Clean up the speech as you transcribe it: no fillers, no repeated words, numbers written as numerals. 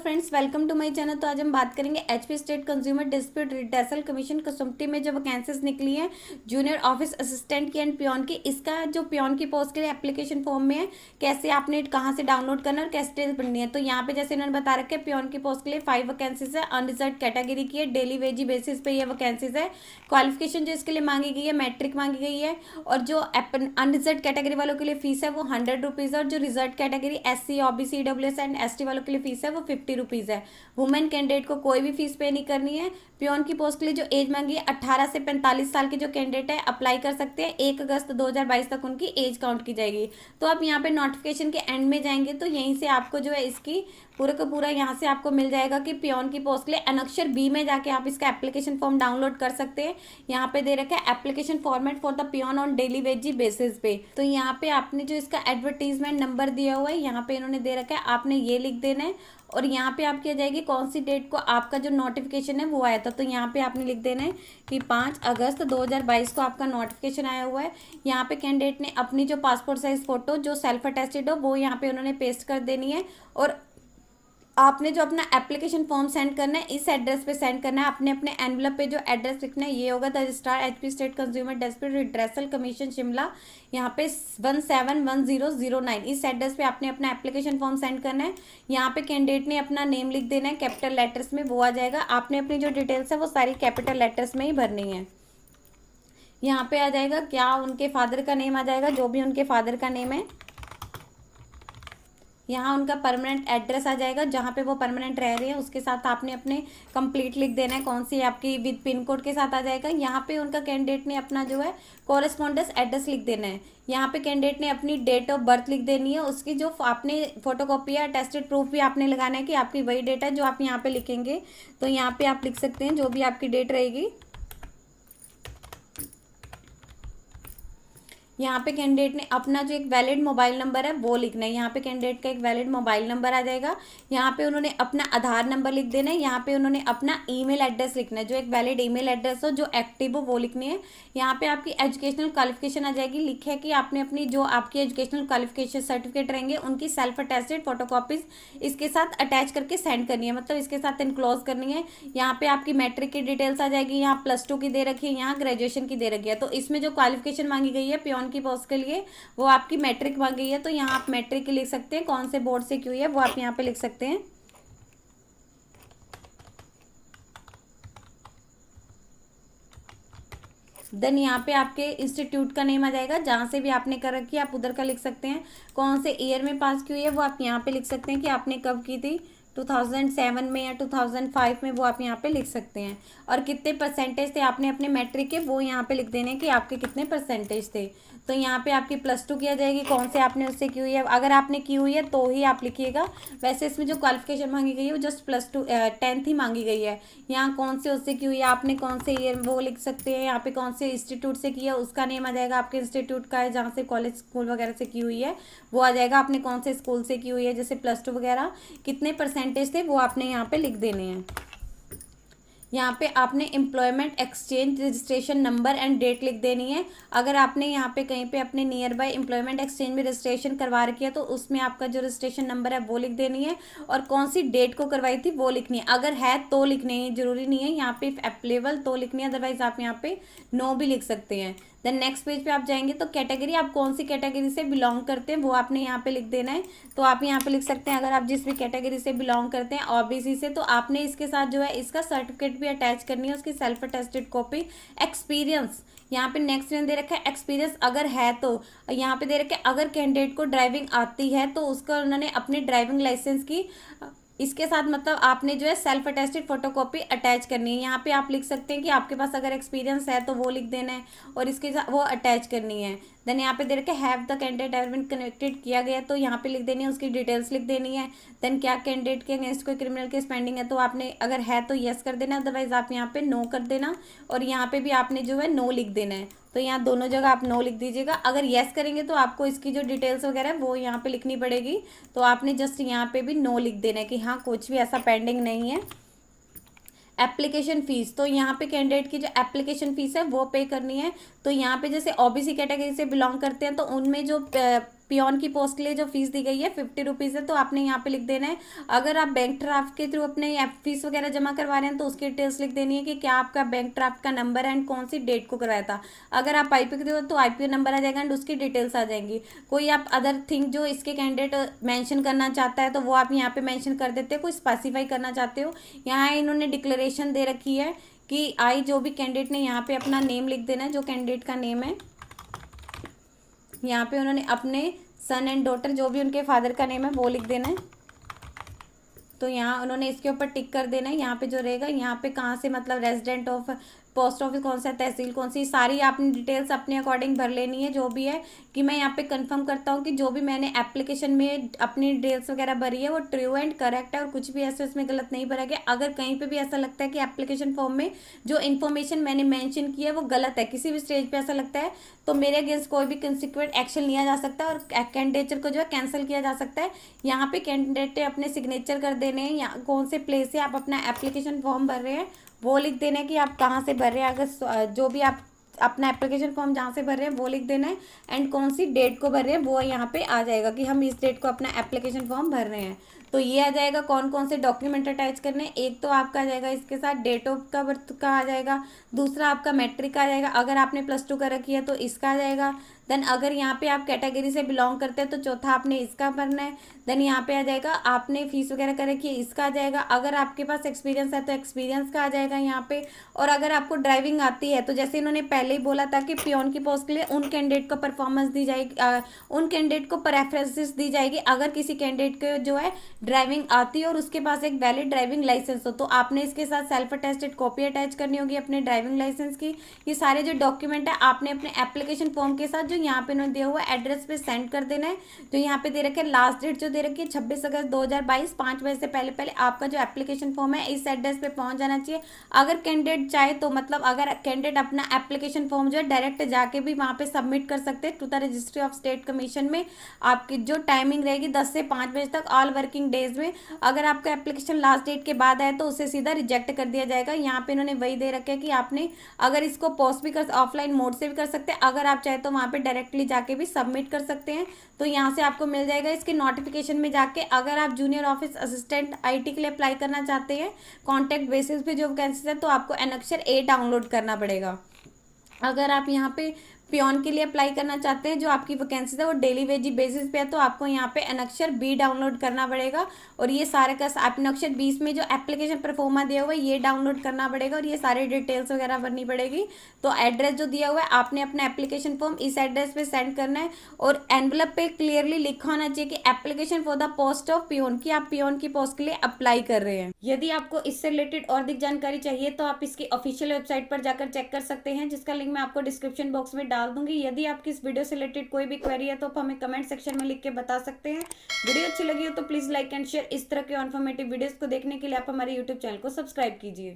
Friends, welcome to my channel. तो आज हम बात करेंगे HP state consumer dispute redressal commission कसौटी में जो वैकेंसीज निकली हैं जूनियर ऑफिस असिस्टेंट की एंड पियोन की। इसका जो पियोन की पोस्ट के लिए एप्लीकेशन फॉर्म में है, कैसे आपने कहाँ से डाउनलोड करना है और कैसे डिटेल्स भरनी है। तो यहाँ पे जैसे इन्होंने बता रखा है, पियोन की पोस्ट के लिए 5 वैकेंसीज है, अनरिजर्व कैटेगरी की है, डेली वेजी बेसिस पे ये वैकेंसीज है। क्वालिफिकेशन जो इसके लिए मांगी गई है, मैट्रिक मांगी गई है। और जो अनरिजर्व कैटेगरी वालों के लिए फीस है वो 100 रुपीज़ है, और जो reserve category SC OBC EWS and ST वालों के लिए फीस है वो 50 रुपीज़ है। वुमेन कैंडिडेट को कोई भी फीस पे नहीं करनी है। पियोन की पोस्ट के लिए जो एज मांगी है 18 से 45 साल के जो कैंडिडेट है अप्लाई कर सकते हैं। 1 अगस्त 2022 तक उनकी एज काउंट की जाएगी। तो आप यहाँ पे नोटिफिकेशन के एंड में जाएंगे तो यहीं से आपको जो है इसकी पूरा का पूरा यहाँ से आपको मिल जाएगा कि पियोन की पोस्ट के लिए अनक्षर बी में जाके आप इसका एप्लीकेशन फॉर्म डाउनलोड कर सकते हैं। यहाँ पे दे रखा है application format for the peon on daily wage basis पे। तो यहाँ पे आपने जो इसका एडवर्टीजमेंट नंबर दिया हुआ है, यहाँ पे इन्होंने दे रखा है, आपने ये लिख देना है। और यहाँ पे आपकी आ जाएगी कौन सी डेट को आपका जो नोटिफिकेशन है वो आया था। तो यहाँ पे आपने लिख देना है कि 5 अगस्त 2022 को आपका नोटिफिकेशन आया हुआ है। यहाँ पे कैंडिडेट ने अपनी जो पासपोर्ट साइज फोटो जो सेल्फ अटेस्टेड हो वो यहाँ पे उन्होंने पेस्ट कर देनी है। और आपने जो अपना एप्लीकेशन फॉर्म सेंड करना है इस एड्रेस पे सेंड करना है। आपने अपने एनवलप पे जो एड्रेस लिखना है ये होगा the registrar HP state consumer dispute redressal commission Shimla, यहाँ पे 171009। इस एड्रेस पे आपने अपना एप्लीकेशन फॉर्म सेंड करना है। यहाँ पे कैंडिडेट ने अपना नेम लिख देना है कैपिटल लेटर्स में, वो आ जाएगा। आपने अपनी जो डिटेल्स है वो सारी कैपिटल लेटर्स में ही भरनी है। यहाँ पे आ जाएगा क्या उनके फादर का नेम आ जाएगा, जो भी उनके फादर का नेम है। यहाँ उनका परमानेंट एड्रेस आ जाएगा, जहाँ पे वो परमानेंट रह रहे हैं उसके साथ आपने अपने कंप्लीट लिख देना है, कौन सी आपकी विद पिन कोड के साथ आ जाएगा। यहाँ पे उनका कैंडिडेट ने अपना जो है कोरेस्पोंडेंस एड्रेस लिख देना है। यहाँ पे कैंडिडेट ने अपनी डेट ऑफ बर्थ लिख देनी है। उसकी जो आपने फोटोकॉपी या टेस्टेड प्रूफ भी आपने लगाना है कि आपकी वही डेट है जो आप यहाँ पे लिखेंगे। तो यहाँ पे आप लिख सकते हैं जो भी आपकी डेट रहेगी। यहाँ पे कैंडिडेट ने अपना जो एक वैलिड मोबाइल नंबर है वो लिखना है। यहाँ पे कैंडिडेट का एक वैलिड मोबाइल नंबर आ जाएगा। यहाँ पे उन्होंने अपना आधार नंबर लिख देना है। यहाँ पे उन्होंने अपना ईमेल एड्रेस लिखना है, जो एक वैलिड ईमेल एड्रेस हो जो एक्टिव हो वो लिखनी है। यहाँ पे आपकी एजुकेशनल क्वालिफिकेशन आ जाएगी। लिखे है कि आपने अपनी जो आपकी एजुकेशनल क्वालिफिकेशन सर्टिफिकेट रहेंगे उनकी सेल्फ अटेस्टेड फोटोकॉपीज इसके साथ अटैच करके सेंड करनी है, मतलब इसके साथ इनक्लोज करनी है। यहाँ पे आपकी मैट्रिक की डिटेल्स आ जाएगी। यहाँ +2 की दे रखी है, यहाँ ग्रेजुएशन की दे रखी है। तो इसमें जो क्वालिफिकेशन मांगी गई है पियोन की पोस्ट के लिए वो आपकी मैट्रिक मांगी गई है। तो यहाँ आप मैट्रिक लिख सकते हैं, कौन से बोर्ड से की हुई है वो आप यहाँ पे लिख सकते हैं। देन यहाँ पे आपके इंस्टीट्यूट का नेम आ जाएगा, जहाँ से भी आपने कर रखी है आप उधर का लिख सकते हैं। कौन से ईयर में पास की हुई है वो आप यहाँ पे लिख सकते हैं कि आपने कब की थी, 2007 में या 2005 में, वो आप यहाँ पे लिख सकते हैं। और कितने परसेंटेज थे आपने अपने मैट्रिक के वो यहाँ पे लिख देने हैं कि आपके कितने परसेंटेज थे। तो यहाँ पे आपकी +2 की आ जाएगी, कौन से आपने उससे की हुई है। अगर आपने की हुई है तो ही आप लिखिएगा। वैसे इसमें जो क्वालिफिकेशन मांगी गई है वो जस्ट +2 10th ही मांगी गई है। यहाँ कौन से उससे की हुई है, आपने कौन से ईयर वो लिख सकते हैं। यहाँ पे कौन से इंस्टीट्यूट से की है उसका नेम आ जाएगा, आपके इंस्टीट्यूट का है जहाँ से कॉलेज स्कूल वगैरह से की हुई है वो आ जाएगा। आपने कौन से स्कूल से की हुई है, जैसे +2 वगैरह कितने परसेंटेज थे वो आपने यहाँ पे लिख देने हैं। यहाँ पे आपने employment exchange registration number and date लिख देनी है। अगर आपने यहाँ पे कहीं पे अपने नियर बाय एम्प्लॉयमेंट एक्सचेंज में रजिस्ट्रेशन करवा रखी है तो उसमें आपका जो रजिस्ट्रेशन नंबर है वो लिख देनी है। और कौन सी डेट को करवाई थी वो लिखनी है। अगर है तो लिखनी है, जरूरी नहीं है। यहाँ पे अवेलेबल तो लिखनी है, अदरवाइज आप यहाँ पे नो भी लिख सकते हैं। देन नेक्स्ट पेज पे आप जाएंगे तो कैटेगरी, आप कौन सी कैटेगरी से बिलोंग करते हैं वो आपने यहाँ पे लिख देना है। तो आप यहाँ पे लिख सकते हैं अगर आप जिस भी कैटेगरी से बिलोंग करते हैं OBC से, तो आपने इसके साथ जो है इसका सर्टिफिकेट भी अटैच करनी है, उसकी सेल्फ अटेस्टेड कॉपी। एक्सपीरियंस यहाँ पे नेक्स्ट में दे रखा है एक्सपीरियंस अगर है तो यहाँ पे दे रखा है अगर कैंडिडेट को ड्राइविंग आती है तो उसका उन्होंने अपनी ड्राइविंग लाइसेंस की इसके साथ मतलब आपने जो है सेल्फ अटेस्टेड फोटोकॉपी अटैच करनी है। यहाँ पे आप लिख सकते हैं कि आपके पास अगर एक्सपीरियंस है तो वो लिख देना है और इसके साथ वो अटैच करनी है। देन यहाँ पे दे रखे have the candidate ever been connected किया गया, तो यहाँ पे लिख देनी है, उसकी डिटेल्स लिख देनी है। देन क्या कैंडिडेट के अगेंस्ट कोई क्रिमिनल केस पेंडिंग है तो आपने अगर है तो येस कर देना, अदरवाइज आप यहाँ पे नो कर देना। और यहाँ पे भी आपने जो है नो लिख देना है। तो यहाँ दोनों जगह आप नो लिख दीजिएगा। अगर येस करेंगे तो आपको इसकी जो डिटेल्स वगैरह है वो यहाँ पे लिखनी पड़ेगी। तो आपने जस्ट यहाँ पे भी नो लिख देना है कि हाँ कुछ भी ऐसा पेंडिंग नहीं है। एप्लीकेशन फ़ीस, तो यहाँ पे कैंडिडेट की जो एप्लीकेशन फ़ीस है वो पे करनी है। तो यहाँ पे जैसे OBC कैटेगरी से बिलोंग करते हैं तो उनमें जो पियोन की पोस्ट के लिए जो फीस दी गई है 50 रुपीज़ है, तो आपने यहाँ पे लिख देना है। अगर आप बैंक ड्राफ्ट के थ्रू अपने फीस वगैरह जमा करवा रहे हैं तो उसकी डिटेल्स लिख देनी है कि क्या आपका बैंक ड्राफ्ट का नंबर एंड कौन सी डेट को कराया था। अगर आप आईपीओ के थ्रू तो आईपीओ नंबर आ जाएगा एंड उसकी डिटेल्स आ जाएंगी। कोई आप अदर थिंग जो इसके कैंडिडेट मेंशन करना चाहता है तो वो आप यहाँ पे मेंशन कर देते हो। कोई स्पेसिफाई करना चाहते हो, यहाँ इन्होंने डिक्लेरेशन दे रखी है कि आई जो भी कैंडिडेट ने यहाँ पे अपना नेम लिख देना है, जो कैंडिडेट का नेम है यहाँ पे उन्होंने अपने सन एंड डॉटर जो भी उनके फादर का नेम है वो लिख देना है। तो यहाँ उन्होंने इसके ऊपर टिक कर देना है। यहाँ पे जो रहेगा यहाँ पे कहाँ से मतलब रेजिडेंट ऑफ पोस्ट ऑफिस कौन सा, तहसील कौन सी, सारी आपने डिटेल्स अपने अकॉर्डिंग भर लेनी है जो भी है। कि मैं यहाँ पे कंफर्म करता हूँ कि जो भी मैंने एप्लीकेशन में अपनी डिटेल्स वगैरह भरी है वो ट्रू एंड करेक्ट है और कुछ भी ऐसे उसमें गलत नहीं भरा गया। अगर कहीं पे भी ऐसा लगता है कि एप्लीकेशन फॉर्म में जो इन्फॉर्मेशन मैंने मेंशन की है वो गलत है, किसी भी स्टेज पे ऐसा लगता है, तो मेरे अगेंस्ट कोई भी कंसिक्वेंट एक्शन लिया जा सकता है और कैंडिडेचर को जो है कैंसिल किया जा सकता है। यहाँ पे कैंडिडेट अपने सिग्नेचर कर देने हैं, या कौन से प्लेस से आप अपना एप्लीकेशन फॉर्म भर रहे हैं वो लिख देना है कि आप कहाँ से भर रहे हैं। अगर जो भी आप अपना एप्लीकेशन फॉर्म जहाँ से भर रहे हैं वो लिख देना है एंड कौन सी डेट को भर रहे हैं वो यहाँ पे आ जाएगा कि हम इस डेट को अपना एप्लीकेशन फॉर्म भर रहे हैं। तो ये आ जाएगा कौन कौन से डॉक्यूमेंट अटैच करने हैं। एक तो आपका आ जाएगा इसके साथ डेट ऑफ का बर्थ का आ जाएगा, दूसरा आपका मैट्रिक का आ जाएगा, अगर आपने +2 कर रखी है तो इसका आ जाएगा। देन अगर यहाँ पे आप कैटेगरी से बिलोंग करते हैं तो चौथा आपने इसका भरना है। देन यहाँ पे आ जाएगा आपने फीस वगैरह कर रखी है, इसका आ जाएगा। अगर आपके पास एक्सपीरियंस है तो एक्सपीरियंस का आ जाएगा यहाँ पे। और अगर आपको ड्राइविंग आती है तो जैसे इन्होंने पहले ही बोला था कि पियोन की पोस्ट के लिए उन कैंडिडेट को परफॉर्मेंस दी जाएगी, उन कैंडिडेट को प्रेफरेंसेस दी जाएगी अगर किसी कैंडिडेट को जो है ड्राइविंग आती है और उसके पास एक वैलिड ड्राइविंग लाइसेंस हो, तो आपने इसके साथ सेल्फ अटेस्टेड कॉपी अटैच करनी होगी अपने ड्राइविंग लाइसेंस की। ये सारे जो डॉक्यूमेंट है आपने अपने एप्लीकेशन फॉर्म के साथ जो यहाँ पे उन्होंने दिया हुआ एड्रेस पे सेंड कर देना है। जो यहाँ पे दे रखे है लास्ट डेट जो दे रखी है 26 अगस्त 2022 5 बजे से पहले पहले आपका जो एप्लीकेशन फॉर्म है इस एड्रेस पे पहुंच जाना चाहिए। अगर कैंडिडेट चाहे तो मतलब अगर कैंडिडेट अपना एप्लीकेशन फॉर्म जो है डायरेक्ट जाके भी वहाँ पे सबमिट कर सकते हैं to the registry of state commission में। आपकी जो टाइमिंग रहेगी 10 से 5 बजे तक ऑल वर्किंग डेज में। अगर आपका एप्लीकेशन लास्ट डेट के बाद आए तो उसे सीधा रिजेक्ट कर दिया जाएगा। यहाँ पे इन्होंने वही दे रखा है कि आपने अगर इसको पोस्ट भी कर ऑफलाइन मोड से भी कर सकते हैं, अगर आप चाहे तो वहाँ पे डायरेक्टली जाके भी सबमिट कर सकते हैं। तो यहाँ से आपको मिल जाएगा इसके नोटिफिकेशन में जाके। अगर आप जूनियर ऑफिस असिस्टेंट आईटी के लिए अप्लाई करना चाहते हैं कॉन्ट्रैक्ट बेसिस पे जो वैकेंसी है तो आपको एनेक्सर A डाउनलोड करना पड़ेगा। अगर आप यहाँ पे पियोन के लिए अप्लाई करना चाहते हैं जो आपकी वैकेंसी है वो डेली वेज बेसिस पे है तो आपको यहाँ पे एनेक्सर B डाउनलोड करना पड़ेगा। और ये सारे का एनेक्सर 20 में जो एप्लीकेशन परफॉर्मा दिया हुआ है ये डाउनलोड करना पड़ेगा और ये सारे डिटेल्स वगैरह भरनी पड़ेगी। तो एड्रेस जो दिया हुआ है आपने अपना एप्लीकेशन फॉर्म इस एड्रेस पे सेंड करना है और एनवलप पे क्लियरली लिखा होना चाहिए कि application for the post of peon, की आप पियोन की पोस्ट के लिए अप्लाई कर रहे हैं। यदि आपको इससे रिलेटेड और अधिक जानकारी चाहिए तो आप इसकी ऑफिशियल वेबसाइट पर जाकर चेक कर सकते हैं जिसका लिंक मैं आपको डिस्क्रिप्शन बॉक्स में डाल दूंगी। यदि आपकी इस वीडियो से रिलेटेड कोई भी क्वेरी है तो आप हमें कमेंट सेक्शन में लिख के बता सकते हैं। वीडियो अच्छी लगी हो तो प्लीज लाइक एंड शेयर। इस तरह के इन्फॉर्मेटिव वीडियोस को देखने के लिए आप हमारे यूट्यूब चैनल को सब्सक्राइब कीजिए।